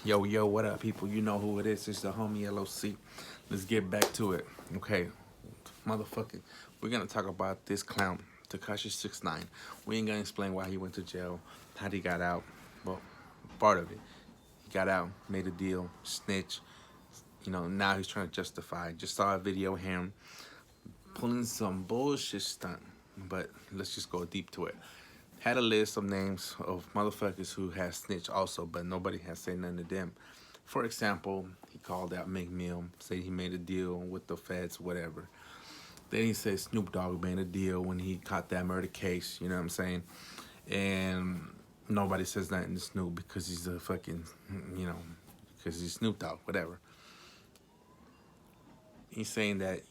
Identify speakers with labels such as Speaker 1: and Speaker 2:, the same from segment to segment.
Speaker 1: Yo, yo, what up, people? You know who it is. It's the homie LOC. Let's get back to it. Okay, motherfucker. We're gonna talk about this clown, tekashi69. We ain't gonna explain why he went to jail, how he got out. Well, part of it. He got out, made a deal, snitch. Now he's trying to justify. Just saw a video of him pulling some bullshit stunt. But let's just go deep to it. Had a list of names of motherfuckers who has snitched also, but nobody has said nothing to them. For example, he called out Meek Mill, said he made a deal with the feds, whatever. Then he said Snoop Dogg made a deal when he caught that murder case, you know what I'm saying? And nobody says nothing to Snoop because he's a fucking, you know, because he's Snoop Dogg, whatever. He's saying that,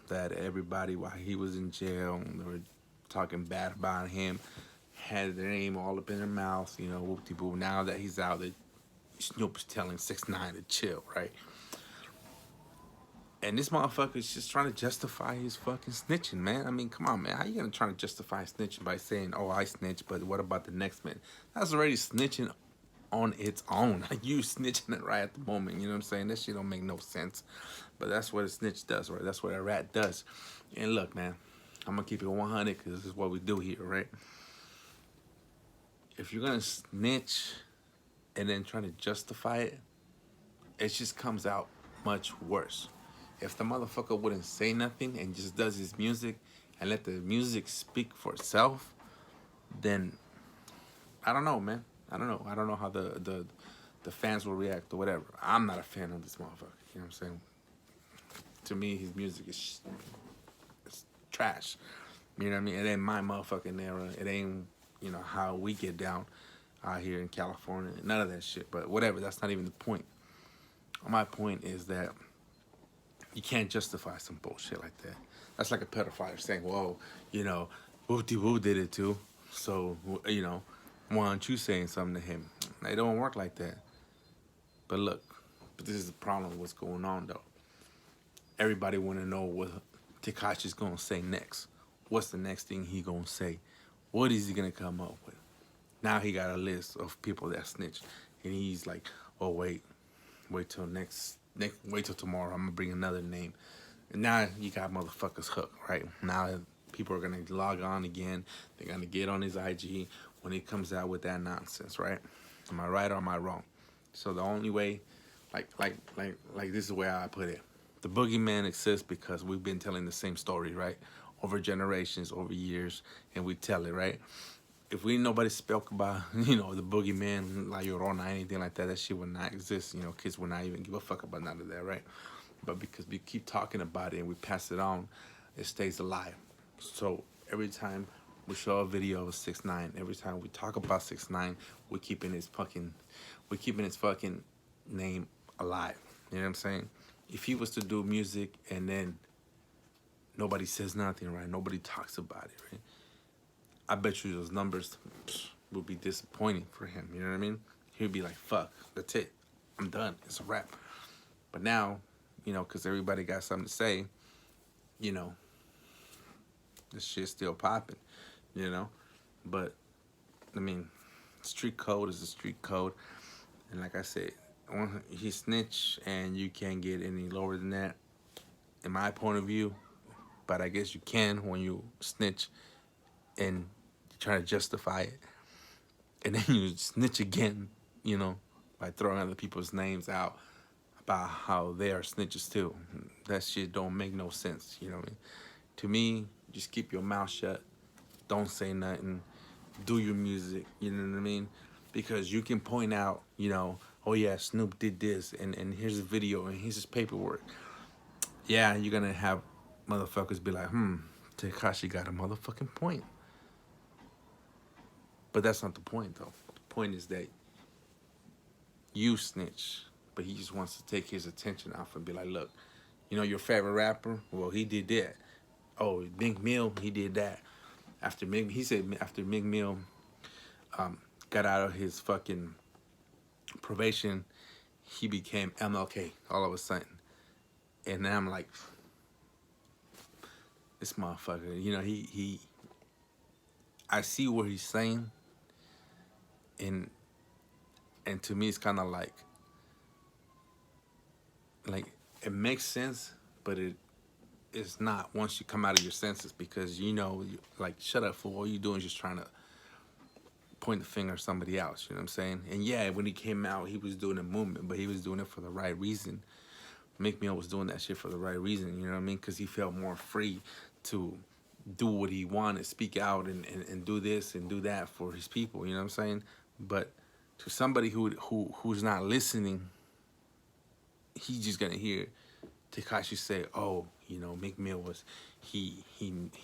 Speaker 1: that everybody, while he was in jail, they were talking bad about him, had their name all up in their mouth, whoop-de-boo. Now that he's out, Snoop's telling 6ix9ine to chill, right? And this motherfucker's just trying to justify his fucking snitching, man. I mean, come on, man. How you gonna try to justify snitching by saying, oh, I snitched, but what about the next man? That's already snitching on its own. You snitching it right at the moment, you know what I'm saying? That shit don't make no sense. But that's what a snitch does, right? That's what a rat does. And look, man, I'm gonna keep it 100 because this is what we do here, right? If you're gonna snitch and then try to justify it, it just comes out much worse. If the motherfucker wouldn't say nothing and just does his music and let the music speak for itself, then I don't know, man. I don't know. I don't know how the fans will react or whatever. I'm not a fan of this motherfucker. You know what I'm saying? To me, his music is it's trash. You know what I mean? It ain't my motherfucking era. It ain't, how we get down out here in California. None of that shit. But whatever, that's not even the point. My point is that you can't justify some bullshit like that. That's like a pedophile saying, well, whoop-de-woo did it too. So, why aren't you saying something to him? It don't work like that. But look, this is the problem with what's going on, though. Everybody want to know what Tekashi's going to say next. What's the next thing he going to say? What is he going to come up with? Now he got a list of people that snitched. And he's like, oh, wait till wait till tomorrow. I'm going to bring another name. And now you got motherfuckers hooked, right? Now people are going to log on again. They're going to get on his IG when he comes out with that nonsense, right? Am I right or am I wrong? So the only way, like this is the way I put it. The boogeyman exists because we've been telling the same story, right? Over generations, over years, and we tell it, right? If nobody spoke about, the boogeyman, La Llorona, anything like that, that shit would not exist. Kids would not even give a fuck about none of that, right? But because we keep talking about it and we pass it on, it stays alive. So every time we show a video of 6ix9ine, every time we talk about 6ix9ine, we're keeping his fucking name alive. You know what I'm saying? If he was to do music and then nobody says nothing, right? Nobody talks about it, right? I bet you those numbers would be disappointing for him. You know what I mean? He'd be like, fuck, that's it. I'm done. It's a wrap. But now, because everybody got something to say, this shit's still popping, But, I mean, street code is the street code. And like I said, he snitched and you can't get any lower than that, in my point of view. But I guess you can when you snitch and you try to justify it. And then you snitch again, by throwing other people's names out about how they are snitches too. That shit don't make no sense, you know what I mean? To me, just keep your mouth shut. Don't say nothing. Do your music, you know what I mean? Because you can point out, oh yeah, Snoop did this, and here's a video, and here's his paperwork. Yeah, you're gonna have motherfuckers be like, Tekashi got a motherfucking point. But that's not the point, though. The point is that you snitch, but he just wants to take his attention off and be like, look, your favorite rapper? Well, he did that. Oh, Meek Mill, he did that. He said after Meek Mill got out of his fucking probation, he became MLK all of a sudden. And then I'm like, this motherfucker, I see what he's saying, and to me it's kind of like like it makes sense, but it's not once you come out of your senses because like shut up fool. All you doing is just trying to point the finger at somebody else. You know what I'm saying? And yeah, when he came out, he was doing a movement, but he was doing it for the right reason. Meek Mill was doing that shit for the right reason. You know what I mean? Because he felt more free to do what he wanted, speak out, and do this and do that for his people. You know what I'm saying? But to somebody who's not listening, he's just gonna hear Tekashi say, "Oh, Meek Mill was he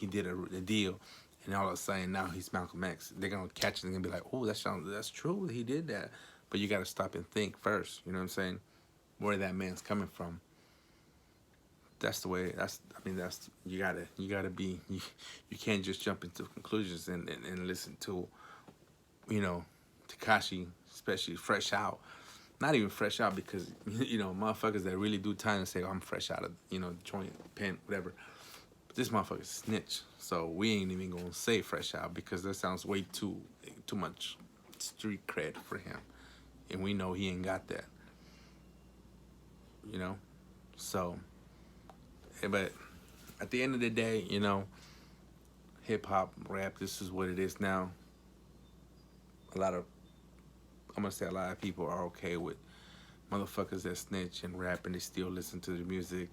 Speaker 1: did a deal," and all of a sudden now he's Malcolm X. They're gonna catch it and gonna be like, "Oh, that's true. He did that." But you gotta stop and think first. You know what I'm saying? Where that man's coming from. That's the way. That's you gotta be. You can't just jump into conclusions and listen to Tekashi, especially fresh out. Not even fresh out because motherfuckers that really do time and say, oh, I'm fresh out of joint, pen, whatever. But this motherfucker snitch, so we ain't even gonna say fresh out because that sounds way too much street cred for him, and we know he ain't got that. So, but at the end of the day, hip hop, rap, this is what it is now. I'm gonna say a lot of people are okay with motherfuckers that snitch and rap and they still listen to the music.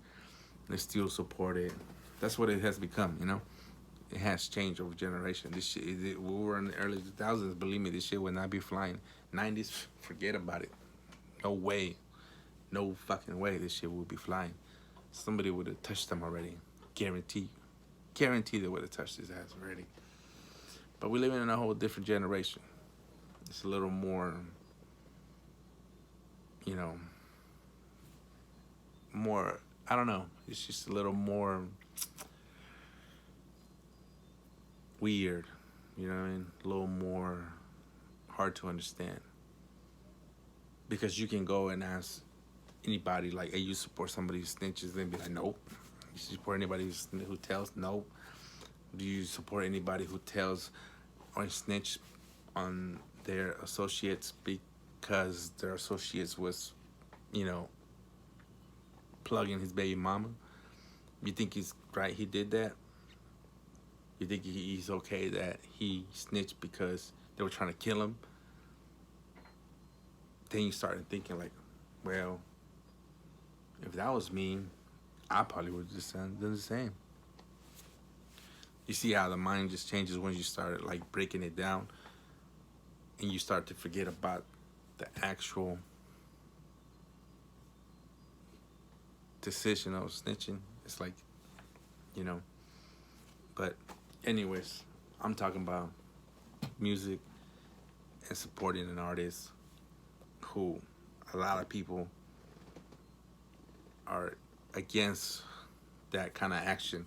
Speaker 1: They still support it. That's what it has become. It has changed over generation. This shit, we were in the early 2000s. Believe me, this shit would not be flying. 90s, forget about it. No way. No fucking way this shit would be flying. Somebody would have touched them already. Guarantee. Guarantee they would have touched his ass already. But we're living in a whole different generation. It's a little more, more, I don't know. It's just a little more weird. You know what I mean? A little more hard to understand. Because you can go and ask anybody, like, hey, you support somebody who snitches? They'd be like, nope. You support anybody who tells? Nope. Do you support anybody who tells or snitch on their associates because their associates was, plugging his baby mama? You think he's right he did that? You think he's okay that he snitched because they were trying to kill him? Then you start thinking like, well, if that was me, I probably would have just done the same. You see how the mind just changes when you start like breaking it down and you start to forget about the actual decision of snitching. It's like, but anyways, I'm talking about music and supporting an artist who a lot of people are against that kind of action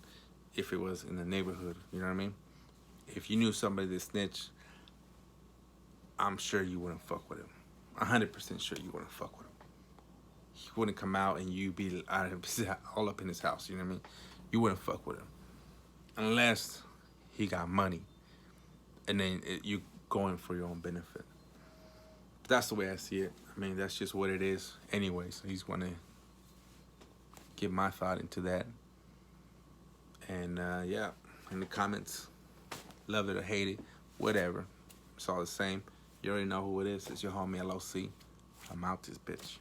Speaker 1: if it was in the neighborhood. You know what I mean? If you knew somebody that snitched, I'm sure you wouldn't fuck with him. 100% sure you wouldn't fuck with him. He wouldn't come out and you be all up in his house. You know what I mean? You wouldn't fuck with him unless he got money, and then you going for your own benefit. But that's the way I see it. I mean, that's just what it is. Anyway, so he's going to give my thought into that. And yeah, in the comments, love it or hate it, whatever. It's all the same. You already know who it is. It's your homie LOC. I'm out this bitch.